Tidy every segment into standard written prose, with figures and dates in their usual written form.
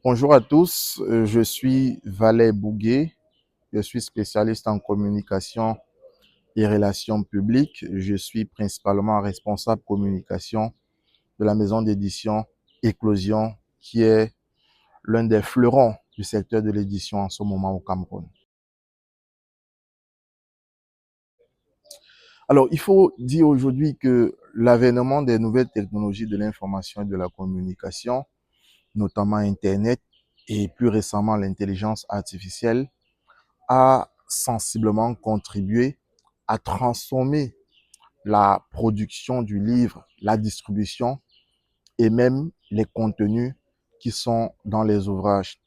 Bonjour à tous, je suis Valère Bouguet, je suis spécialiste en communication et relations publiques. Je suis principalement responsable communication de la maison d'édition Éclosion, qui est l'un des fleurons du secteur de l'édition en ce moment au Cameroun. Alors, il faut dire aujourd'hui que l'avènement des nouvelles technologies de l'information et de la communication, notamment Internet et plus récemment l'intelligence artificielle, a sensiblement contribué à transformer la production du livre, la distribution et même les contenus qui sont dans les ouvrages.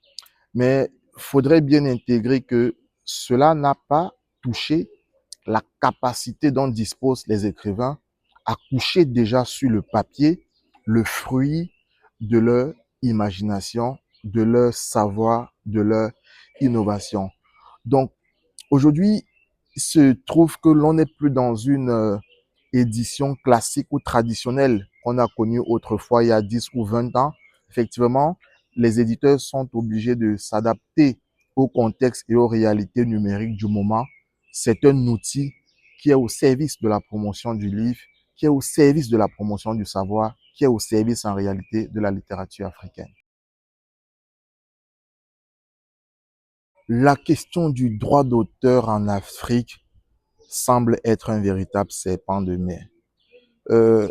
Mais il faudrait bien intégrer que cela n'a pas touché la capacité dont disposent les écrivains à coucher déjà sur le papier le fruit de leur imagination, de leur savoir, de leur innovation. Donc, aujourd'hui, il se trouve que l'on n'est plus dans une édition classique ou traditionnelle qu'on a connue autrefois, il y a 10 ou 20 ans. Effectivement, les éditeurs sont obligés de s'adapter au contexte et aux réalités numériques du moment. C'est un outil qui est au service de la promotion du livre, qui est au service de la promotion du savoir, qui est au service en réalité de la littérature africaine. La question du droit d'auteur en Afrique semble être un véritable serpent de mer. Euh,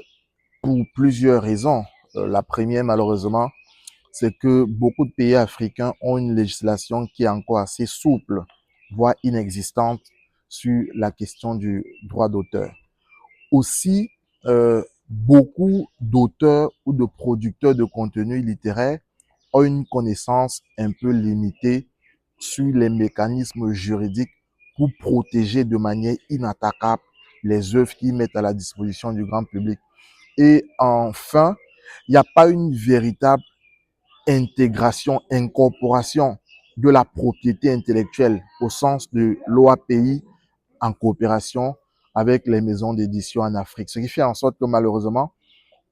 pour plusieurs raisons. La première, malheureusement, c'est que beaucoup de pays africains ont une législation qui est encore assez souple, voire inexistante, sur la question du droit d'auteur. Aussi, beaucoup d'auteurs ou de producteurs de contenu littéraire ont une connaissance un peu limitée sur les mécanismes juridiques pour protéger de manière inattaquable les œuvres qu'ils mettent à la disposition du grand public. Et enfin, il n'y a pas une véritable intégration, incorporation de la propriété intellectuelle au sens de l'OAPI en coopération avec les maisons d'édition en Afrique. Ce qui fait en sorte que malheureusement,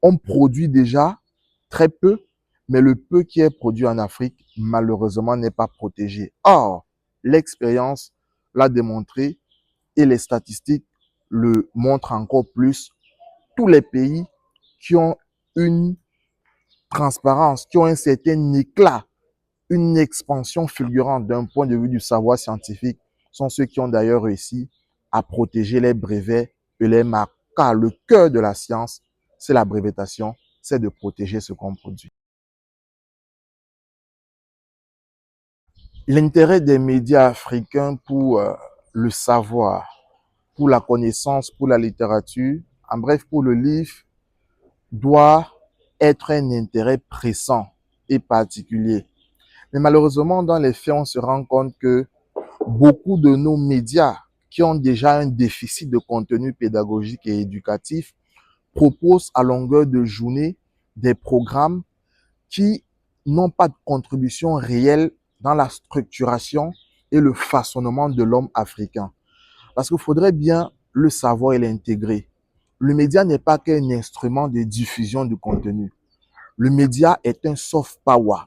on produit déjà très peu, mais le peu qui est produit en Afrique, malheureusement, n'est pas protégé. Or, l'expérience l'a démontré et les statistiques le montrent encore plus. Tous les pays qui ont une transparence, qui ont un certain éclat, une expansion fulgurante d'un point de vue du savoir scientifique, sont ceux qui ont d'ailleurs réussi à protéger les brevets et les marques. Car le cœur de la science, c'est la brevetation, c'est de protéger ce qu'on produit. L'intérêt des médias africains pour le savoir, pour la connaissance, pour la littérature, en bref, pour le livre, doit être un intérêt pressant et particulier. Mais malheureusement, dans les faits, on se rend compte que beaucoup de nos médias qui ont déjà un déficit de contenu pédagogique et éducatif proposent à longueur de journée des programmes qui n'ont pas de contribution réelle dans la structuration et le façonnement de l'homme africain. Parce qu'il faudrait bien le savoir et l'intégrer. Le média n'est pas qu'un instrument de diffusion du contenu. Le média est un soft power.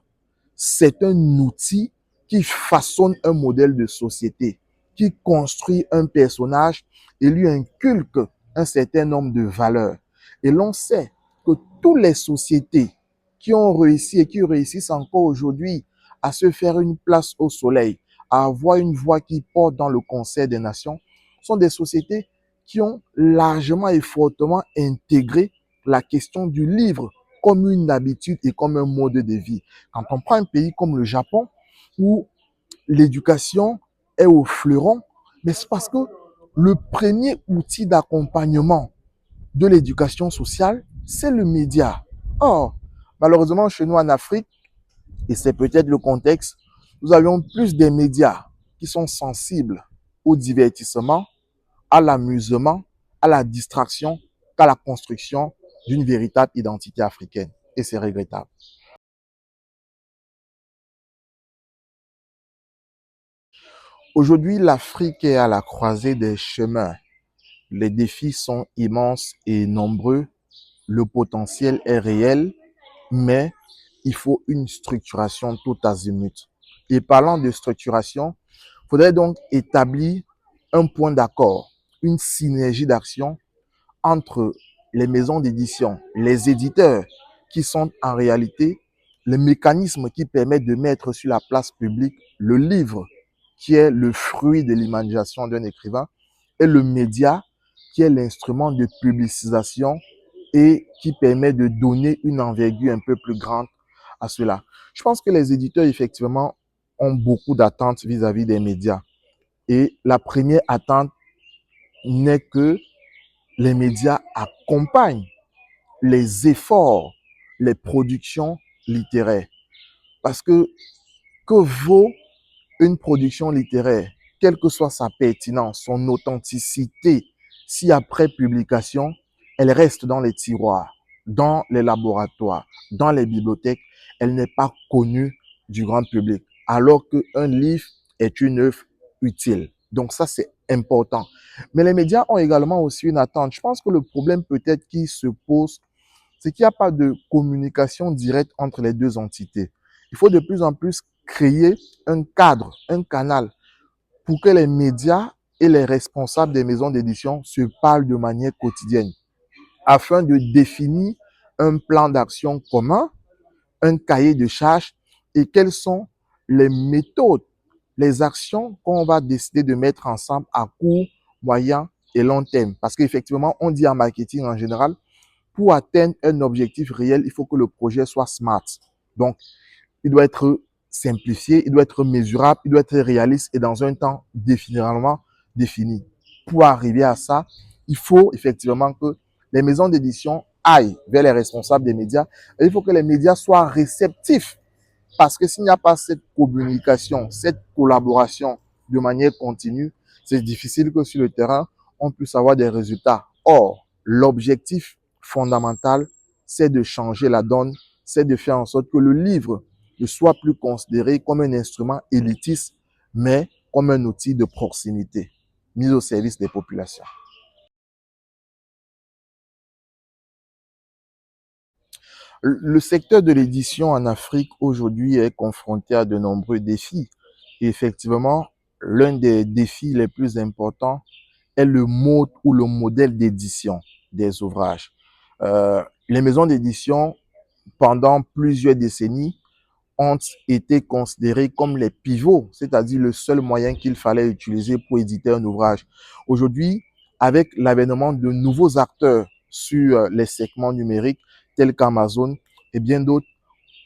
C'est un outil qui façonne un modèle de société, qui construit un personnage et lui inculque un certain nombre de valeurs. Et l'on sait que toutes les sociétés qui ont réussi et qui réussissent encore aujourd'hui à se faire une place au soleil, à avoir une voix qui porte dans le concert des nations, sont des sociétés qui ont largement et fortement intégré la question du livre comme une habitude et comme un mode de vie. Quand on prend un pays comme le Japon, où l'éducation est au fleuron, mais c'est parce que le premier outil d'accompagnement de l'éducation sociale, c'est le média. Or, malheureusement, chez nous en Afrique, et c'est peut-être le contexte, nous avions plus des médias qui sont sensibles au divertissement, à l'amusement, à la distraction, qu'à la construction d'une véritable identité africaine. Et c'est regrettable. Aujourd'hui, l'Afrique est à la croisée des chemins. Les défis sont immenses et nombreux. Le potentiel est réel, mais il faut une structuration tout azimut. Et parlant de structuration, il faudrait donc établir un point d'accord, une synergie d'action entre les maisons d'édition, les éditeurs, qui sont en réalité les mécanismes qui permettent de mettre sur la place publique le livre, qui est le fruit de l'imagination d'un écrivain, et le média, qui est l'instrument de publicisation et qui permet de donner une envergure un peu plus grande à cela. Je pense que les éditeurs, effectivement, ont beaucoup d'attentes vis-à-vis des médias. Et la première attente n'est que les médias accompagnent les efforts, les productions littéraires. Parce que vaut une production littéraire, quelle que soit sa pertinence, son authenticité, si après publication, elle reste dans les tiroirs, dans les laboratoires, dans les bibliothèques, elle n'est pas connue du grand public, alors qu'un livre est une œuvre utile. Donc ça, c'est important. Mais les médias ont également aussi une attente. Je pense que le problème peut-être qui se pose, c'est qu'il n'y a pas de communication directe entre les deux entités. Il faut de plus en plus créer un cadre, un canal pour que les médias et les responsables des maisons d'édition se parlent de manière quotidienne afin de définir un plan d'action commun, un cahier de charges et quelles sont les méthodes, les actions qu'on va décider de mettre ensemble à court, moyen et long terme. Parce qu'effectivement, on dit en marketing en général, pour atteindre un objectif réel, il faut que le projet soit smart. Donc, il doit être simplifié, il doit être mesurable, il doit être réaliste et dans un temps définitivement défini. Pour arriver à ça, il faut effectivement que les maisons d'édition aillent vers les responsables des médias et il faut que les médias soient réceptifs parce que s'il n'y a pas cette communication, cette collaboration de manière continue, c'est difficile que sur le terrain, on puisse avoir des résultats. Or, l'objectif fondamental, c'est de changer la donne, c'est de faire en sorte que le livre ne soit plus considéré comme un instrument élitiste, mais comme un outil de proximité, mis au service des populations. Le secteur de l'édition en Afrique aujourd'hui est confronté à de nombreux défis. Et effectivement, l'un des défis les plus importants est le mode ou le modèle d'édition des ouvrages. Les maisons d'édition, pendant plusieurs décennies, ont été considérées comme les pivots, c'est-à-dire le seul moyen qu'il fallait utiliser pour éditer un ouvrage. Aujourd'hui, avec l'avènement de nouveaux acteurs sur les segments numériques tels qu'Amazon et bien d'autres,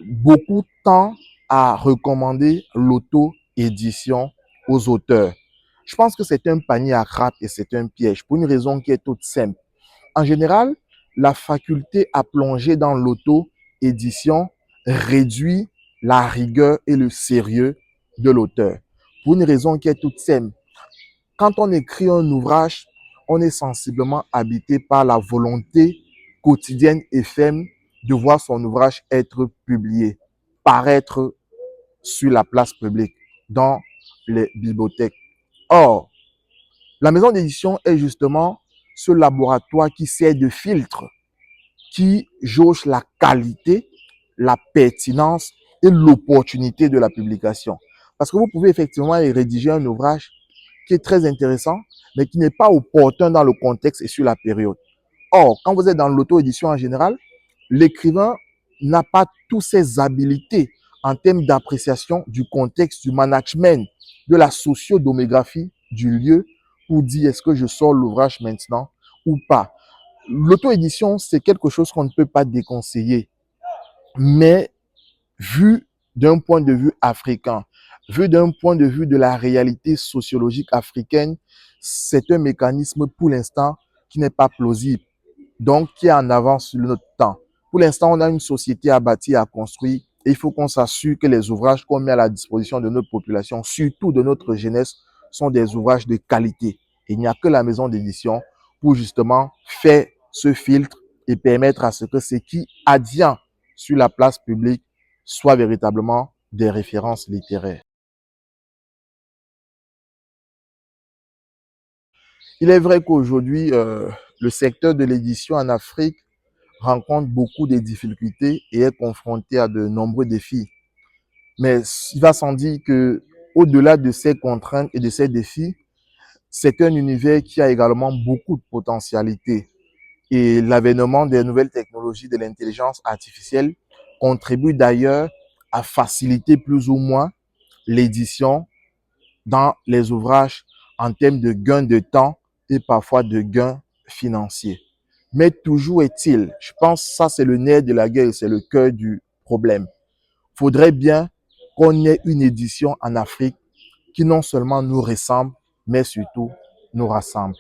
beaucoup tendent à recommander l'auto-édition aux auteurs. Je pense que c'est un panier à crabe et c'est un piège pour une raison qui est toute simple. En général, la faculté à plonger dans l'auto-édition réduit la rigueur et le sérieux de l'auteur. Pour une raison qui est toute simple. Quand on écrit un ouvrage, on est sensiblement habité par la volonté quotidienne et ferme de voir son ouvrage être publié, paraître sur la place publique, dans les bibliothèques. Or, la maison d'édition est justement ce laboratoire qui sert de filtre, qui jauge la qualité, la pertinence et l'opportunité de la publication. Parce que vous pouvez effectivement rédiger un ouvrage qui est très intéressant, mais qui n'est pas opportun dans le contexte et sur la période. Or, quand vous êtes dans l'auto-édition en général, l'écrivain n'a pas toutes ses habiletés en termes d'appréciation du contexte, du management, de la sociodomégraphie du lieu pour dire est-ce que je sors l'ouvrage maintenant ou pas. L'auto-édition, c'est quelque chose qu'on ne peut pas déconseiller, mais vu d'un point de vue africain, vu d'un point de vue de la réalité sociologique africaine, c'est un mécanisme pour l'instant qui n'est pas plausible, donc qui est en avance sur notre temps. Pour l'instant, on a une société à bâtir, à construire, et il faut qu'on s'assure que les ouvrages qu'on met à la disposition de notre population, surtout de notre jeunesse, sont des ouvrages de qualité. Il n'y a que la maison d'édition pour justement faire ce filtre et permettre à ce que ce qui advient sur la place publique soit véritablement des références littéraires. Il est vrai qu'aujourd'hui, le secteur de l'édition en Afrique rencontre beaucoup de difficultés et est confronté à de nombreux défis. Mais il va sans dire que, au-delà de ces contraintes et de ces défis, c'est un univers qui a également beaucoup de potentialités. Et l'avènement des nouvelles technologies de l'intelligence artificielle contribue d'ailleurs à faciliter plus ou moins l'édition dans les ouvrages en termes de gains de temps et parfois de gains financiers. Mais toujours est-il, je pense que ça c'est le nerf de la guerre, c'est le cœur du problème. Il faudrait bien qu'on ait une édition en Afrique qui non seulement nous ressemble, mais surtout nous rassemble.